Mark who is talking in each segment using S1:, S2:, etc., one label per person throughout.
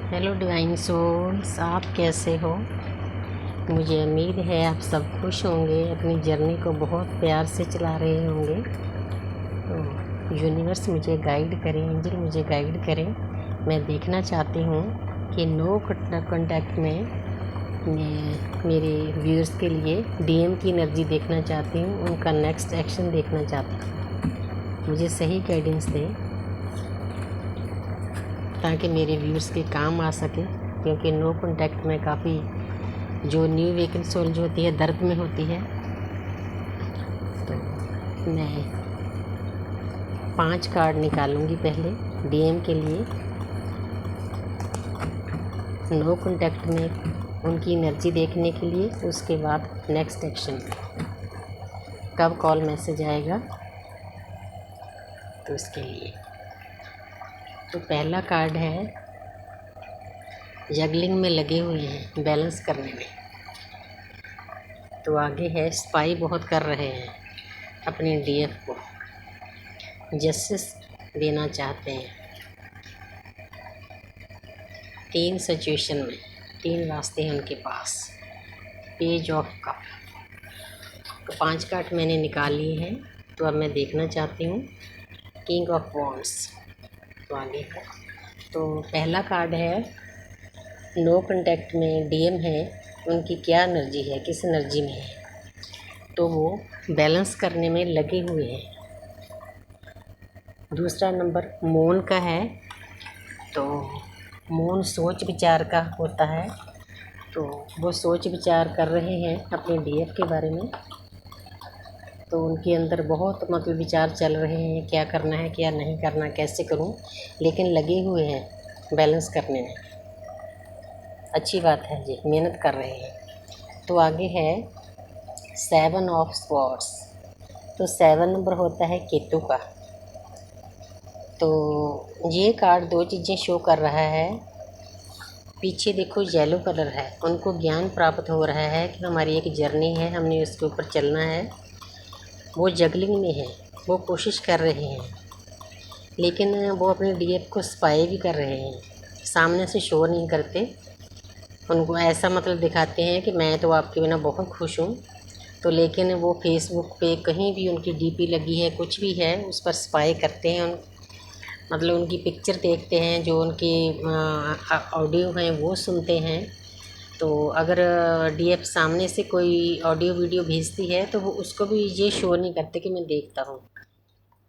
S1: Hello divine souls, आप कैसे हो। मुझे उम्मीद है आप सब खुश होंगे, अपनी जर्नी को बहुत प्यार से चला रहे होंगे। तो यूनिवर्स मुझे गाइड करें, एंजल मुझे गाइड करें। मैं देखना चाहती हूँ कि नो कॉन्टैक्ट में मेरे व्यूअर्स के लिए डीएम की एनर्जी देखना चाहती हूँ, उनका नेक्स्ट एक्शन देखना चाहती हूँ। मुझे सही गाइडेंस दें ताकि मेरे व्यूअर्स के काम आ सके, क्योंकि नो कॉन्टैक्ट में काफ़ी जो न्यू वेकन सोल जो होती है दर्द में होती है। तो मैं 5 कार्ड निकालूंगी पहले डीएम के लिए, नो कॉन्टैक्ट में उनकी एनर्जी देखने के लिए। उसके बाद नेक्स्ट एक्शन कब कॉल मैसेज आएगा तो उसके लिए। तो पहला कार्ड है, जगलिंग में लगे हुए हैं, बैलेंस करने में। तो आगे है, स्पाई बहुत कर रहे हैं, अपने डीएफ को जस्टिस देना चाहते हैं। 3 सिचुएशन में 3 रास्ते हैं उनके पास। Page of cup. तो 5 कार्ड मैंने निकाल लिए हैं। तो अब मैं देखना चाहती हूँ किंग ऑफ वॉन्ड्स। तो आगे है, तो पहला कार्ड है, नो कॉन्टैक्ट में डीएम है, उनकी क्या एनर्जी है, किस एनर्जी में है। तो वो बैलेंस करने में लगे हुए हैं। दूसरा नंबर मून का है। तो मून सोच विचार का होता है। तो वो सोच विचार कर रहे हैं अपने डीएफ के बारे में। तो उनके अंदर बहुत विचार चल रहे हैं, क्या करना है, क्या नहीं करना, कैसे करूं, लेकिन लगे हुए हैं बैलेंस करने में। अच्छी बात है जी, मेहनत कर रहे हैं। तो आगे है 7 ऑफ स्वॉर्ड्स। तो 7 नंबर होता है केतु का। तो ये कार्ड 2 चीज़ें शो कर रहा है। पीछे देखो येलो कलर है, उनको ज्ञान प्राप्त हो रहा है कि हमारी एक जर्नी है, हमने उसके ऊपर चलना है। वो जगलिंग में है, वो कोशिश कर रहे हैं, लेकिन वो अपने डीएफ को स्पाई भी कर रहे हैं। सामने से शो नहीं करते, उनको ऐसा दिखाते हैं कि मैं तो आपके बिना बहुत खुश हूँ। तो लेकिन वो फेसबुक पे कहीं भी उनकी डीपी लगी है, कुछ भी है, उस पर स्पाई करते हैं। उनकी पिक्चर देखते हैं, जो उनकी ऑडियो हैं वो सुनते हैं। तो अगर डीएफ सामने से कोई ऑडियो वीडियो भेजती है तो वो उसको भी ये शो नहीं करते कि मैं देखता हूँ,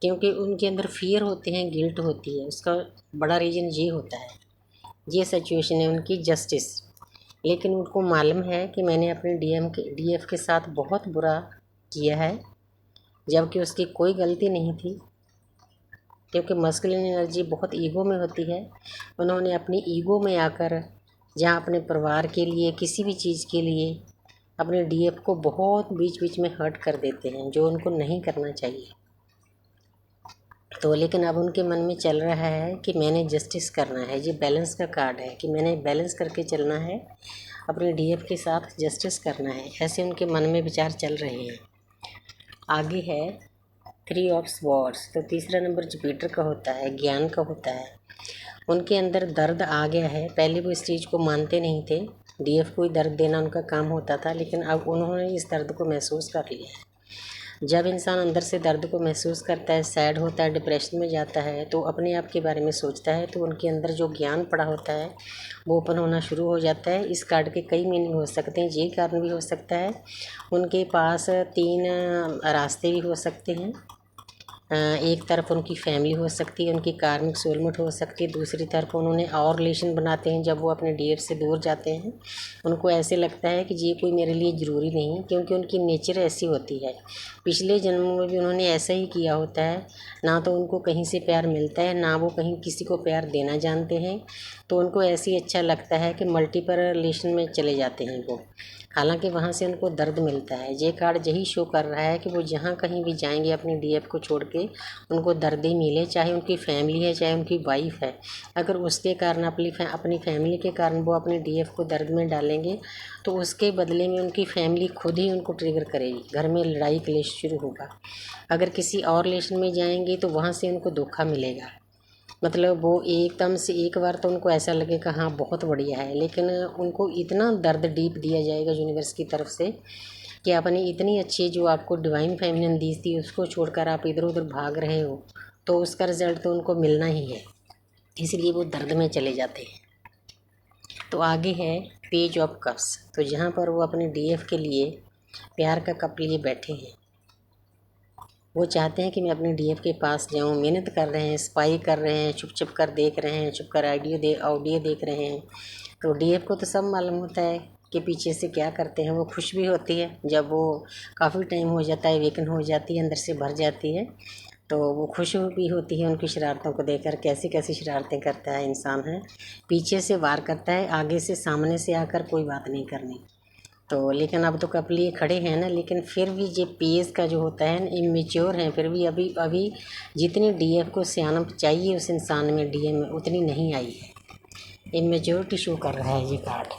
S1: क्योंकि उनके अंदर फियर होते हैं, गिल्ट होती है। उसका बड़ा रीज़न ये होता है। ये सिचुएशन है उनकी जस्टिस। लेकिन उनको मालूम है कि मैंने अपने डीएफ के साथ बहुत बुरा किया है, जबकि उसकी कोई गलती नहीं थी, क्योंकि मस्कुलिन एनर्जी बहुत ईगो में होती है। उन्होंने अपनी ईगो में आकर जहाँ अपने परिवार के लिए, किसी भी चीज़ के लिए अपने डीएफ को बहुत बीच बीच में हर्ट कर देते हैं, जो उनको नहीं करना चाहिए। तो लेकिन अब उनके मन में चल रहा है कि मैंने जस्टिस करना है। ये बैलेंस का कार्ड है कि मैंने बैलेंस करके चलना है, अपने डीएफ के साथ जस्टिस करना है, ऐसे उनके मन में विचार चल रहे हैं। आगे है 3 ऑफ स्वॉर्ड्स। तो तीसरा नंबर जुपिटर का होता है, ज्ञान का होता है। उनके अंदर दर्द आ गया है। पहले वो इस चीज़ को मानते नहीं थे, डीएफ को ही दर्द देना उनका काम होता था, लेकिन अब उन्होंने इस दर्द को महसूस कर लिया है। जब इंसान अंदर से दर्द को महसूस करता है, सैड होता है, डिप्रेशन में जाता है, तो अपने आप के बारे में सोचता है, तो उनके अंदर जो ज्ञान पड़ा होता है वो ओपन होना शुरू हो जाता है। इस कार्ड के कई मीनिंग हो सकते हैं। ये कारण भी हो सकता है उनके पास 3 रास्ते भी हो सकते हैं। एक तरफ उनकी फैमिली हो सकती है, उनकी कार्मिक सोलमेट हो सकती है। दूसरी तरफ उन्होंने और रिलेशन बनाते हैं। जब वो अपने डीएफ से दूर जाते हैं, उनको ऐसे लगता है कि ये कोई मेरे लिए ज़रूरी नहीं, क्योंकि उनकी नेचर ऐसी होती है। पिछले जन्मों में भी उन्होंने ऐसा ही किया होता है। ना तो उनको कहीं से प्यार मिलता है, ना वो कहीं किसी को प्यार देना जानते हैं। तो उनको ऐसे ही अच्छा लगता है कि मल्टीपल रिलेशन में चले जाते हैं वो, हालांकि वहाँ से उनको दर्द मिलता है। ये कार्ड यही शो कर रहा है कि वो जहाँ कहीं भी जाएंगे अपनी डीएफ को छोड़ के, उनको दर्द ही मिले, चाहे उनकी फैमिली है, चाहे उनकी वाइफ है। अगर उसके कारण अपनी फैमिली के कारण वो अपने डीएफ को दर्द में डालेंगे, तो उसके बदले में उनकी फैमिली खुद ही उनको ट्रिगर करेगी, घर में लड़ाई क्लेश शुरू होगा। अगर किसी और रिलेशन में जाएंगे तो वहाँ से उनको धोखा मिलेगा। मतलब वो एकदम से एक बार तो उनको ऐसा लगेगा हाँ बहुत बढ़िया है, लेकिन उनको इतना दर्द डीप दिया जाएगा यूनिवर्स की तरफ से कि आपने इतनी अच्छी जो आपको डिवाइन फेमिनिन दी थी उसको छोड़कर आप इधर उधर भाग रहे हो, तो उसका रिज़ल्ट तो उनको मिलना ही है, इसलिए वो दर्द में चले जाते हैं। तो आगे है पेज ऑफ कप्स, तो जहाँ पर वो अपने डीएफ के लिए प्यार का कप लिए बैठे हैं। वो चाहते हैं कि मैं अपने डीएफ के पास जाऊं, मेहनत कर रहे हैं, स्पाई कर रहे हैं, छुप छुप कर देख रहे हैं, छुप कर ऑडियो देख रहे हैं। तो डीएफ को तो सब मालूम होता है कि पीछे से क्या करते हैं। वो खुश भी होती है जब वो काफ़ी टाइम हो जाता है, वेकन हो जाती है, अंदर से भर जाती है, तो वो खुश भी होती है उनकी शरारतों को देखकर। कैसी कैसी शरारतें करता है इंसान है, पीछे से वार करता है, आगे से सामने से आकर कोई बात नहीं करनी। तो लेकिन अब तो कप लिए खड़े हैं ना, लेकिन फिर भी जो पेज का जो होता है ना, इमेच्योर हैं, फिर भी अभी अभी जितनी डीएफ को सियानप चाहिए उस इंसान में डीएम में उतनी नहीं आई है। इमेच्योरिटी शो कर रहा है ये कार्ड।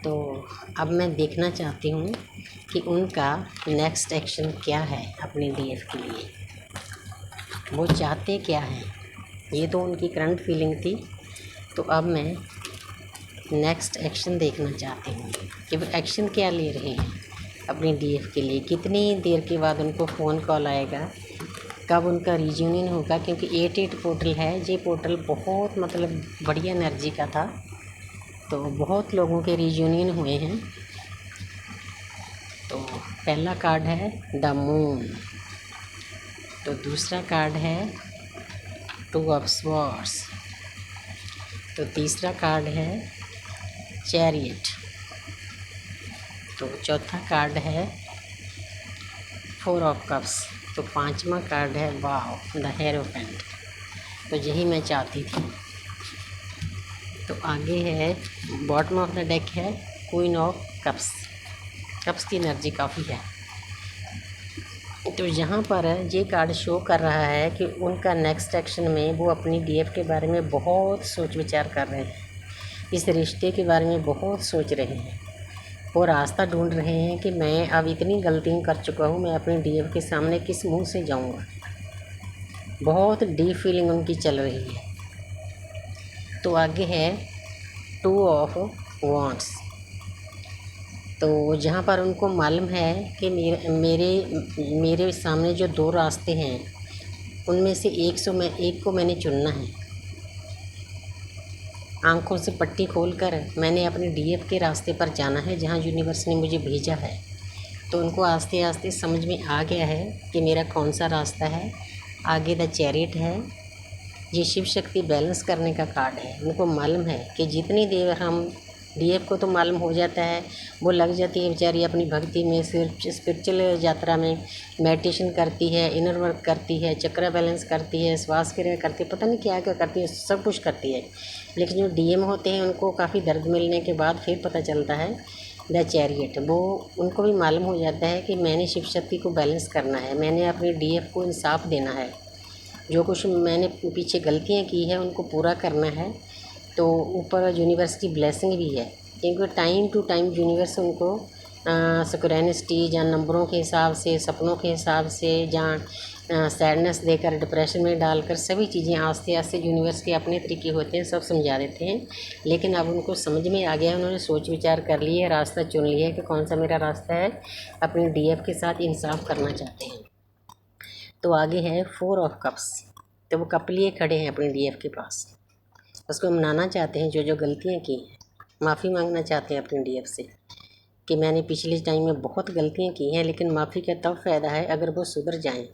S1: तो अब मैं देखना चाहती हूँ कि उनका नेक्स्ट एक्शन क्या है अपने डीएफ के लिए, वो चाहते क्या हैं। ये तो उनकी करंट फीलिंग थी, तो अब मैं नेक्स्ट एक्शन देखना चाहती हूँ कि वो एक्शन क्या ले रहे हैं अपने डीएफ के लिए। कितनी देर के बाद उनको फ़ोन कॉल आएगा, कब उनका रियूनियन होगा, क्योंकि 88 पोर्टल है। ये पोर्टल बहुत मतलब बढ़िया एनर्जी का था, तो बहुत लोगों के रियूनियन हुए हैं। तो पहला कार्ड है द मून, तो दूसरा कार्ड है 2 ऑफ स्वॉर्ड्स, तो तीसरा कार्ड है चैरियट, तो चौथा कार्ड है 4 ऑफ कप्स, तो पांचवा कार्ड है वाव द हेरोफेंट। तो यही मैं चाहती थी। तो आगे है बॉटम ऑफ द डेक है क्वीन ऑफ कप्स, कप्स की एनर्जी काफ़ी है। तो यहाँ पर ये कार्ड शो कर रहा है कि उनका नेक्स्ट एक्शन में वो अपनी डीएफ के बारे में बहुत सोच विचार कर रहे हैं, इस रिश्ते के बारे में बहुत सोच रहे हैं और रास्ता ढूंढ रहे हैं कि मैं अब इतनी गलतियाँ कर चुका हूँ, मैं अपने डीएफ के सामने किस मुंह से जाऊँगा। बहुत डीप फीलिंग उनकी चल रही है। तो आगे है 2 ऑफ वॉन्ड्स, तो जहाँ पर उनको मालूम है कि मेरे सामने जो 2 रास्ते हैं उनमें से एक को मैंने चुनना है। आंखों से पट्टी खोलकर मैंने अपने डीएफ के रास्ते पर जाना है जहाँ यूनिवर्स ने मुझे भेजा है। तो उनको आस्ते आस्ते समझ में आ गया है कि मेरा कौन सा रास्ता है। आगे द चैरियट है, ये शिव शक्ति बैलेंस करने का कार्ड है। उनको मालूम है कि जितनी देर हम डीएफ को तो मालूम हो जाता है, वो लग जाती है बेचारी अपनी भक्ति में, सिर्फ स्पिरिचुअल यात्रा में मेडिटेशन करती है, इनर वर्क करती है, चक्र बैलेंस करती है, श्वास क्रिया करती है, पता नहीं क्या क्या करती है, सब कुछ करती है। लेकिन जो डीएम होते हैं उनको काफ़ी दर्द मिलने के बाद फिर पता चलता है द चैरियट, वो उनको भी मालूम हो जाता है कि मैंने शिव शक्ति को बैलेंस करना है, मैंने अपनी डीएफ को इंसाफ देना है, जो कुछ मैंने पीछे गलतियाँ की है उनको पूरा करना है। तो ऊपर यूनिवर्स की ब्लेसिंग भी है, क्योंकि टाइम टू टाइम यूनिवर्स उनको सिक्रेनिसिटी या नंबरों के हिसाब से, सपनों के हिसाब से, जहाँ सैडनेस देकर, डिप्रेशन में डालकर, सभी चीज़ें आस्ते आस्ते यूनिवर्स के अपने तरीके होते हैं, सब समझा देते हैं। लेकिन अब उनको समझ में आ गया है, उन्होंने सोच विचार कर लिया है, रास्ता चुन लिया है कि कौन सा मेरा रास्ता है, अपने डीएफ के साथ इंसाफ करना चाहते हैं। तो आगे है 4 ऑफ कप्स, तो वो कप लिए खड़े हैं अपने डीएफ के पास, उसको मनाना चाहते हैं, जो जो गलतियाँ की हैं माफ़ी मांगना चाहते हैं अपने डीएफ से कि मैंने पिछले टाइम में बहुत गलतियाँ की हैं, लेकिन माफ़ी का तब फ़ायदा है अगर वो सुधर जाएं।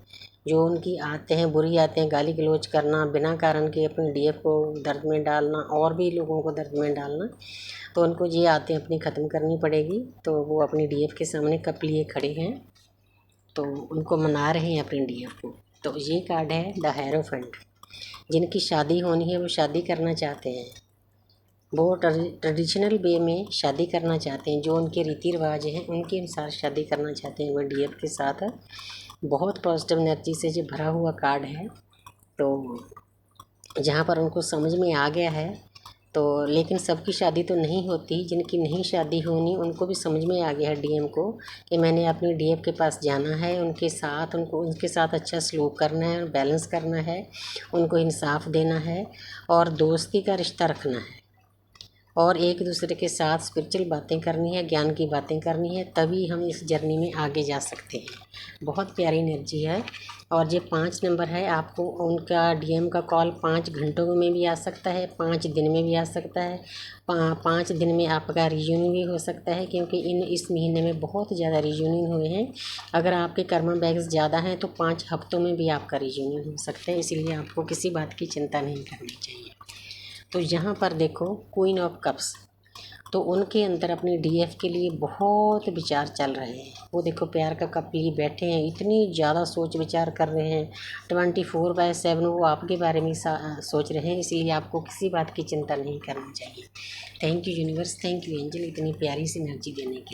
S1: जो उनकी आते हैं, बुरी आते हैं, गाली गलौज करना, बिना कारण के अपने डीएफ को दर्द में डालना और भी लोगों को दर्द में डालना, तो उनको ये आते अपनी ख़त्म करनी पड़ेगी। तो वो अपनी डीएफ के सामने कप लिए खड़े हैं, तो उनको मना रहे हैं अपने डीएफ को। तो ये कार्ड है द हेरोफेंट, जिनकी शादी होनी है वो शादी करना चाहते हैं, वो ट्रेडिशनल वे में शादी करना चाहते हैं, जो उनके रीति रिवाज हैं उनके अनुसार शादी करना चाहते हैं वो डीएफ के साथ। बहुत पॉजिटिव एनर्जी से जो भरा हुआ कार्ड है। तो जहाँ पर उनको समझ में आ गया है तो लेकिन सबकी शादी तो नहीं होती, जिनकी नहीं शादी होनी उनको भी समझ में आ गया है डीएम को कि मैंने अपनी डीएफ के पास जाना है, उनके साथ अच्छा सलूक करना है, बैलेंस करना है, उनको इंसाफ देना है और दोस्ती का रिश्ता रखना है और एक दूसरे के साथ स्पिरिचुअल बातें करनी है, ज्ञान की बातें करनी है, तभी हम इस जर्नी में आगे जा सकते हैं। बहुत प्यारी एनर्जी है। और ये 5 नंबर है, आपको उनका डीएम का कॉल 5 घंटों में भी आ सकता है, 5 दिन में भी आ सकता है, 5 दिन में आपका रियूनियन भी हो सकता है, क्योंकि इस महीने में बहुत ज़्यादा रियूनियन हुए हैं। अगर आपके कर्मा बैग्स ज़्यादा हैं तो 5 हफ्तों में भी आपका रियूनियन हो सकता है, इसलिए आपको किसी बात की चिंता नहीं करनी चाहिए। तो यहाँ पर देखो क्वीन ऑफ कप्स, तो उनके अंदर अपनी डीएफ के लिए बहुत विचार चल रहे हैं। वो देखो प्यार का कप लिए बैठे हैं, इतनी ज़्यादा सोच विचार कर रहे हैं, 24/7 वो आपके बारे में सोच रहे हैं, इसलिए आपको किसी बात की चिंता नहीं करनी चाहिए। Thank you universe, thank you angel, इतनी प्यारी सी एनर्जी देने के लिए।